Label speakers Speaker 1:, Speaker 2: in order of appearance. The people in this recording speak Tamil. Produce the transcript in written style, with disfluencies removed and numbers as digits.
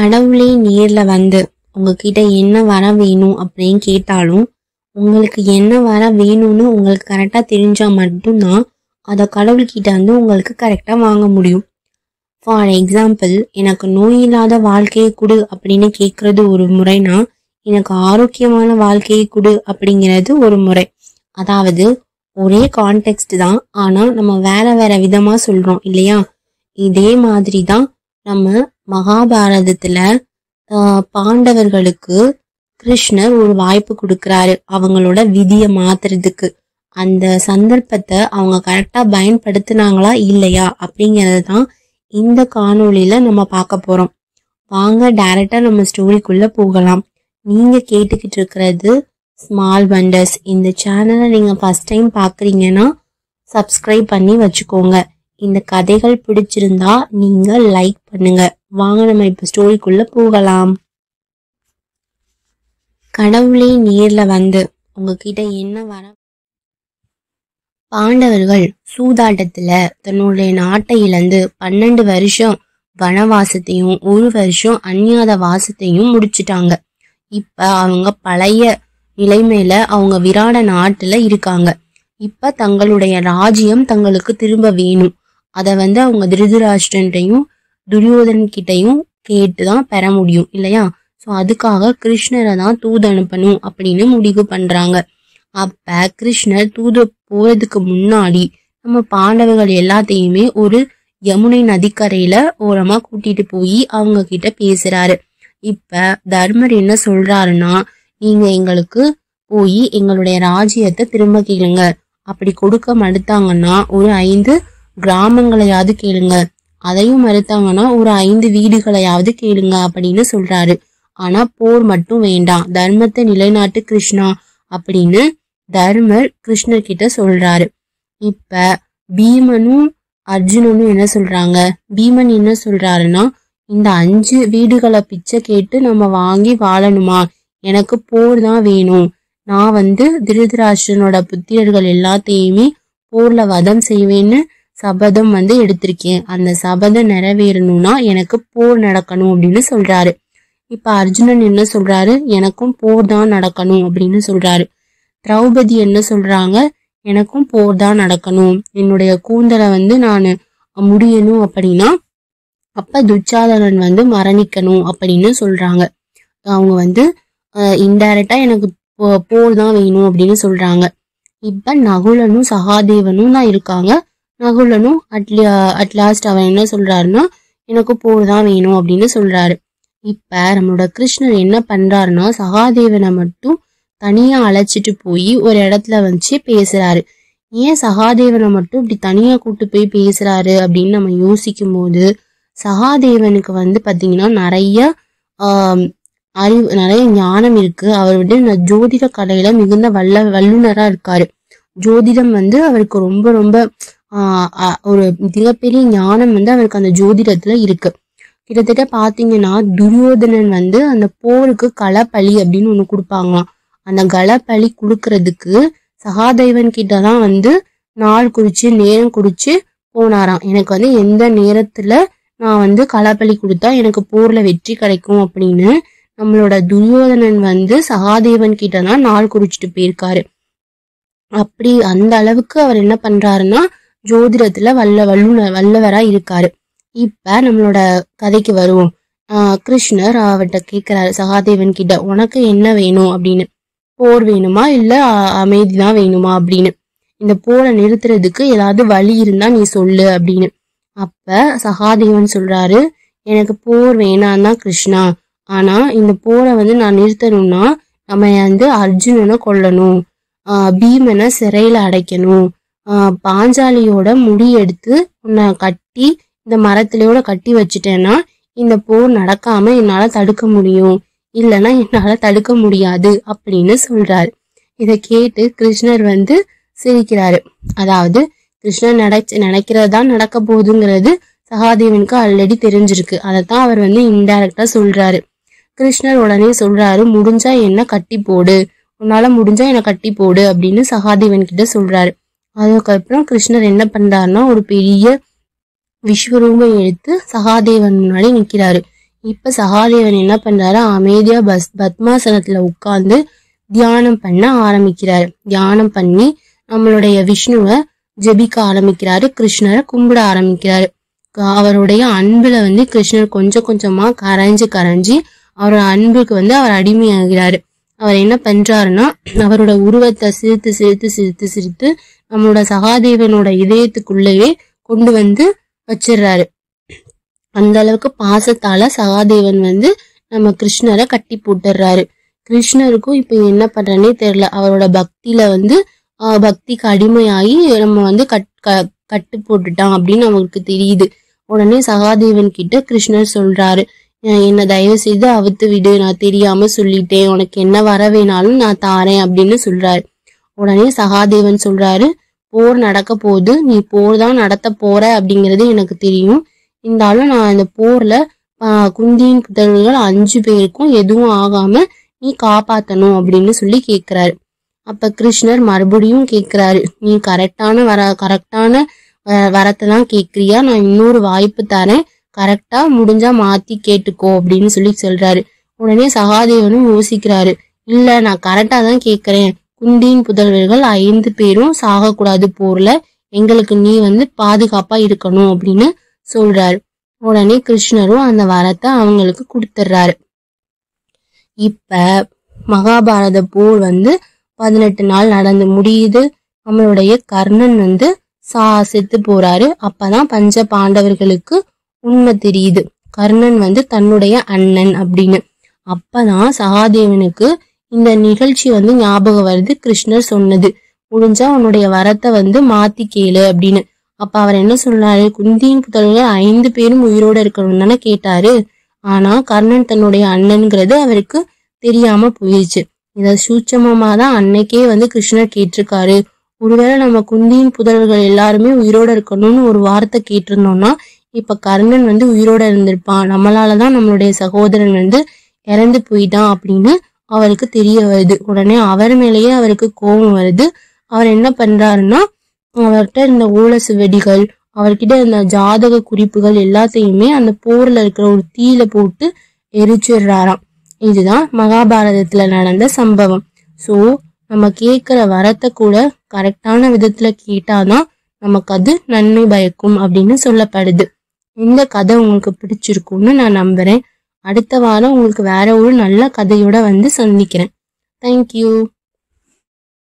Speaker 1: கடவுளே நேர்ல வந்து உங்ககிட்ட என்ன வர வேணும் அப்படின்னு கேட்டாலும் உங்களுக்கு என்ன வர வேணும்னு உங்களுக்கு கரெக்டாக தெரிஞ்சா மட்டும்தான் அதை கடவுள்கிட்ட வந்து உங்களுக்கு கரெக்டாக வாங்க முடியும். ஃபார் எக்ஸாம்பிள், எனக்கு நோய் இல்லாத வாழ்க்கையை கொடு அப்படின்னு கேட்கறது ஒரு முறைனா, எனக்கு ஆரோக்கியமான வாழ்க்கையை கொடு அப்படிங்கிறது ஒரு முறை. அதாவது ஒரே கான்டெக்ட் தான், ஆனால் நம்ம வேற வேற விதமா சொல்றோம் இல்லையா? இதே மாதிரி தான் நம்ம மகாபாரதத்துல பாண்டவர்களுக்கு கிருஷ்ணர் ஒரு வாய்ப்பு கொடுக்கறாரு அவங்களோட விதியை மாத்துறதுக்கு. அந்த சந்தர்ப்பத்தை அவங்க கரெக்டா பயன்படுத்தினாங்களா இல்லையா அப்படிங்கிறது தான் இந்த காணொளியில நம்ம பார்க்க போறோம். வாங்க டைரக்டா நம்ம ஸ்டோரிக்குள்ள போகலாம். நீங்க கேட்டுக்கிட்டு இருக்கிறது ஸ்மால் வண்டர்ஸ். இந்த சேனலை நீங்க ஃபர்ஸ்ட் டைம் பாக்குறீங்கன்னா சப்ஸ்கிரைப் பண்ணி வச்சுக்கோங்க. இந்த கதைகள் பிடிச்சிருந்தா நீங்க லைக் பண்ணுங்க. வாங்க நம்ம இப்ப ஸ்டோரிக்குள்ள போகலாம். கடவுளே நேர்ல வந்து உங்ககிட்ட என்ன வர. பாண்டவர்கள் சூதாட்டத்துல தன்னுடைய நாட்டை இழந்து 12 வருஷம் வனவாசத்தையும் 1 வருஷம் அந்நியாத வாசத்தையும் முடிச்சிட்டாங்க. இப்ப அவங்க பழைய நிலைமையில அவங்க விராட நாட்டுல இருக்காங்க. இப்ப தங்களுடைய ராஜ்யம் தங்களுக்கு திரும்ப வேணும். அதை வந்து அவங்க திருதராஷ்டிரன்ட்டையும் துரியோதன் கிட்டையும் கேட்டுதான் பெற முடியும் இல்லையா? ஸோ அதுக்காக கிருஷ்ணரை தான் தூது அனுப்பணும் அப்படின்னு முடிவு பண்றாங்க. அப்ப கிருஷ்ணர் தூது போறதுக்கு முன்னாடி நம்ம பாண்டவர்கள் எல்லாத்தையுமே ஒரு யமுனை நதிக்கரையில ஓரமா கூட்டிட்டு போய் அவங்க கிட்ட பேசுறாரு. இப்ப தர்மர் என்ன சொல்றாருன்னா, நீங்க எங்களுக்கு போய் எங்களுடைய ராஜ்யத்தை திரும்ப கேளுங்க. அப்படி கொடுக்க மறுத்தாங்கன்னா ஒரு 5 கிராமங்களையாவது கேளுங்க. அதையும் மறுத்தாங்கன்னா ஒரு 5 வீடுகளையாவது கேளுங்க அப்படின்னு சொல்றாரு. ஆனா போர் மட்டும் வேண்டாம், தர்மத்தை நிலைநாட்டு கிருஷ்ணா அப்படின்னு தர்மர் கிருஷ்ணர் கிட்ட சொல்றாரு. இப்ப பீமனும் அர்ஜுனனும் என்ன சொல்றாங்க? பீமன் என்ன சொல்றாருன்னா, இந்த 5 வீடுகளை பிச்சை கேட்டு நம்ம வாங்கி வாழணுமா? எனக்கு போர் தான் வேணும். நான் வந்து திருதராஷ்டிரனோட புத்திரர்கள் எல்லாத்தையுமே போர்ல வதம் செய்வேன்னு சபதம் வந்து எடுத்திருக்கேன். அந்த சபதம் நிறைவேறணும்னா எனக்கு போர் நடக்கணும் அப்படின்னு சொல்றாரு. இப்ப அர்ஜுனன் என்ன சொல்றாரு? எனக்கும் போர் தான் நடக்கணும் அப்படின்னு சொல்றாரு. திரௌபதி என்ன சொல்றாங்க? எனக்கும் போர் தான் நடக்கணும். என்னுடைய கூந்தலை வந்து நான் முடியணும் அப்படின்னா அப்ப துச்சாதனன் வந்து மரணிக்கணும் அப்படின்னு சொல்றாங்க. அவங்க வந்து இன்டைரக்டா எனக்கு போர் தான் வேணும் அப்படின்னு சொல்றாங்க. இப்ப நகுலனும் சகாதேவனும் தான் இருக்காங்க. நகுலனும் அட்லாஸ்ட் அவன் என்ன சொல்றாருன்னா, எனக்கு போர் தான் வேணும் அப்படின்னு சொல்றாரு. இப்ப நம்மளோட கிருஷ்ணர் என்ன பண்றாருன்னா, சகாதேவனை மட்டும் தனியா அழைச்சிட்டு போய் ஒரு இடத்துல வச்சு பேசுறாரு. ஏன் சகாதேவனை மட்டும் இப்படி தனியா கூட்டு போய் பேசுறாரு அப்படின்னு நம்ம யோசிக்கும் போது, சகாதேவனுக்கு வந்து பாத்தீங்கன்னா நிறைய அறிவு, நிறைய ஞானம் இருக்கு. அவர் வந்து ஜோதிட கலையில மிகுந்த வல்லுனரா இருக்காரு. ஜோதிடம் வந்து அவருக்கு ரொம்ப ரொம்ப ஒரு மிகப்பெரிய ஞானம் வந்து அவருக்கு அந்த ஜோதிடத்துல இருக்கு. கிட்டத்தட்ட பாத்தீங்கன்னா துரியோதனன் வந்து அந்த போருக்கு களப்பலி அப்படின்னு ஒண்ணு கொடுப்பாங்களாம். அந்த களப்பலி கொடுக்கறதுக்கு சகாதேவன் கிட்டதான் வந்து நாள் குறிச்சு நேரம் குறிச்சு போனாராம். எனக்கு வந்து எந்த நேரத்துல நான் வந்து களப்பலி கொடுத்தா எனக்கு போர்ல வெற்றி கிடைக்கும் அப்படின்னு நம்மளோட துரியோதனன் வந்து சகாதேவன் கிட்டதான் நாள் குறிச்சிட்டு போயிருக்காரு. அப்படி அந்த அளவுக்கு அவர் என்ன பண்றாருன்னா ஜோதிடத்துல வல்லவரா இருக்காரு. இப்ப நம்மளோட கதைக்கு வருவோம். கிருஷ்ணர் அவர்கிட்ட கேக்குறாரு சகாதேவன் கிட்ட, உனக்கு என்ன வேணும் அப்படின்னு. போர் வேணுமா இல்ல அமைதிதான் வேணுமா அப்படின்னு. இந்த போரை நிறுத்துறதுக்கு ஏதாவது வழி இருந்தா நீ சொல்லு அப்படின்னு. அப்ப சகாதேவன் சொல்றாரு, எனக்கு போர் வேணாம் தான் கிருஷ்ணா. ஆனா இந்த போரை வந்து நான் நிறுத்தணும்னா நம்ம வந்து அர்ஜுனனை கொல்லணும், பீமனை சிறையில அடைக்கணும், பாஞ்சாலியோட முடி எடுத்து உன்னை கட்டி இந்த மரத்திலையோட கட்டி வச்சுட்டேன்னா இந்த போர் நடக்காம என்னால தடுக்க முடியும், இல்லைன்னா என்னால தடுக்க முடியாது அப்படின்னு சொல்றாரு. இதை கேட்டு கிருஷ்ணர் வந்து சிரிக்கிறாரு. அதாவது கிருஷ்ணர் நினைக்கிறதுதான் நடக்க போகுதுங்கிறது சகாதேவனுக்கு ஆல்ரெடி தெரிஞ்சிருக்கு. அதைத்தான் அவர் வந்து இன்டைரக்டா சொல்றாரு. கிருஷ்ணர் உடனே சொல்றாரு, முடிஞ்சா என்ன கட்டி போடு, உன்னால முடிஞ்சா என்ன கட்டி போடு அப்படின்னு சகாதேவன் கிட்ட சொல்றாரு. அதுக்கப்புறம் கிருஷ்ணர் என்ன பண்றாருன்னா ஒரு பெரிய விஸ்வரூபம் எடுத்து சகாதேவன் முன்னாடி நிக்கிறாரு. இப்ப சகாதேவன் என்ன பண்றாரு, அமைதியா பத்மாசனத்துல உட்கார்ந்து தியானம் பண்ண ஆரம்பிக்கிறாரு. தியானம் பண்ணி நம்மளுடைய விஷ்ணுவை ஜெபிக்க ஆரம்பிக்கிறாரு, கிருஷ்ணரை கும்பிட ஆரம்பிக்கிறாரு. அவருடைய அன்புல கிருஷ்ணர் கொஞ்சம் கொஞ்சமா கரைஞ்சு அவரோட அன்புக்கு அவர் அடிமையாகிறாரு. அவர் என்ன பண்றாருன்னா, அவரோட உருவத்தை சிரித்து நம்மளோட சகாதேவனோட இதயத்துக்குள்ளேயே கொண்டு வச்சிடுறாரு. அந்த அளவுக்கு பாசத்தால சகாதேவன் நம்ம கிருஷ்ணரை கட்டி போட்டுறாரு. கிருஷ்ணருக்கும் இப்ப என்ன பண்றேன்னே தெரியல. அவரோட பக்தியில பக்திக்கு அடிமையாகி நம்ம கட்டு போட்டுட்டான் அப்படின்னு அவருக்கு தெரியுது. உடனே சகாதேவன் கிட்ட கிருஷ்ணர் சொல்றாரு, என்ன தயவு செய்து அவுத்து விடு, நான் தெரியாம சொல்லிட்டேன், உனக்கு என்ன வர வேணாலும் நான் தாரேன் அப்படின்னு சொல்றாரு. உடனே சகாதேவன் சொல்றாரு, போர் நடக்க போகுது, நீ போர் தான் நடத்த போற அப்படிங்கிறது எனக்கு தெரியும். இருந்தாலும் நான் இந்த போர்ல குந்தியின் புதல்வர்கள் 5 பேருக்கும் எதுவும் ஆகாம நீ காப்பாத்தணும் அப்படின்னு சொல்லி கேக்குறாரு. அப்ப கிருஷ்ணர் மறுபடியும் கேக்குறாரு, நீ கரெக்டான வரத்தை தான் கேக்குறியா, நான் இன்னொரு வாய்ப்பு தரேன், கரெக்டா முடிஞ்சா மாத்தி கேட்டுக்கோ அப்படின்னு சொல்லி சொல்றாரு. உடனே சகாதேவனும் யோசிக்கிறாரு, இல்ல நான் கரெக்டா தான் கேக்குறேன், குந்தியின் புதல்வர்கள் 5 பேரும் சாகக்கூடாது போர்ல, எங்களுக்கு நீ பாதுகாப்பா இருக்கணும் அப்படின்னு சொல்றாரு. உடனே கிருஷ்ணரும் அந்த வரத்தை அவங்களுக்கு கொடுத்துடுறாரு. இப்ப மகாபாரத போர் 18 நாள் நடந்து முடியுது. நம்மளுடைய கர்ணன் செத்து போறாரு. அப்பதான் பஞ்ச பாண்டவர்களுக்கு உண்மை தெரியுது, கர்ணன் தன்னுடைய அண்ணன் அப்படின்னு. அப்பதான் சகாதேவனுக்கு இந்த நிகழ்ச்சி ஞாபகம் வருது. கிருஷ்ணர் சொன்னது, முடிஞ்சா உன்னுடைய வரத்தை மாத்தி கேளு அப்படின்னு. அப்ப அவர் என்ன சொல்றாரு, குந்தியின் புதல்வர்கள் 5 பேரும் உயிரோட இருக்கணும்னு தானே கேட்டாரு. ஆனா கர்ணன் தன்னுடைய அண்ணன்கிறது அவருக்கு தெரியாம போயிடுச்சு. இத சூட்சமமாதான் அன்னைக்கே கிருஷ்ணர் கேட்டிருக்காரு. ஒருவேளை நம்ம குந்தியின் புதல்வர்கள் எல்லாருமே உயிரோட இருக்கணும்னு ஒரு வார்த்தை கேட்டிருந்தோம்னா இப்ப கர்ணன் உயிரோட இருந்திருப்பான், நம்மளாலதான் நம்மளுடைய சகோதரன் இறந்து போயிட்டான் அப்படின்னு அவருக்கு தெரிய வருது. உடனே அவர் மேலேயே அவருக்கு கோபம் வருது. அவர் என்ன பண்றாருன்னா, அவர்கிட்ட இருந்த ஓலை சுவடிகள், அவர்கிட்ட இருந்த ஜாதக குறிப்புகள் எல்லாத்தையுமே அந்த போர்ல இருக்கிற ஒரு தீயில போட்டு எரிச்சிடுறாராம். இதுதான் மகாபாரதத்துல நடந்த சம்பவம். சோ நம்ம கேட்கிற வரத்தை கூட கரெக்டான விதத்துல கேட்டாதான் நமக்கு அது நன்மை பயக்கும் அப்படின்னு சொல்லப்படுது. இந்த கதை உங்களுக்கு பிடிச்சிருக்கும்னு நான் நம்புறேன். அடுத்த வாரம் உங்களுக்கு வேற ஒரு நல்ல கதையோட சந்திக்கிறேன். தேங்க்யூ.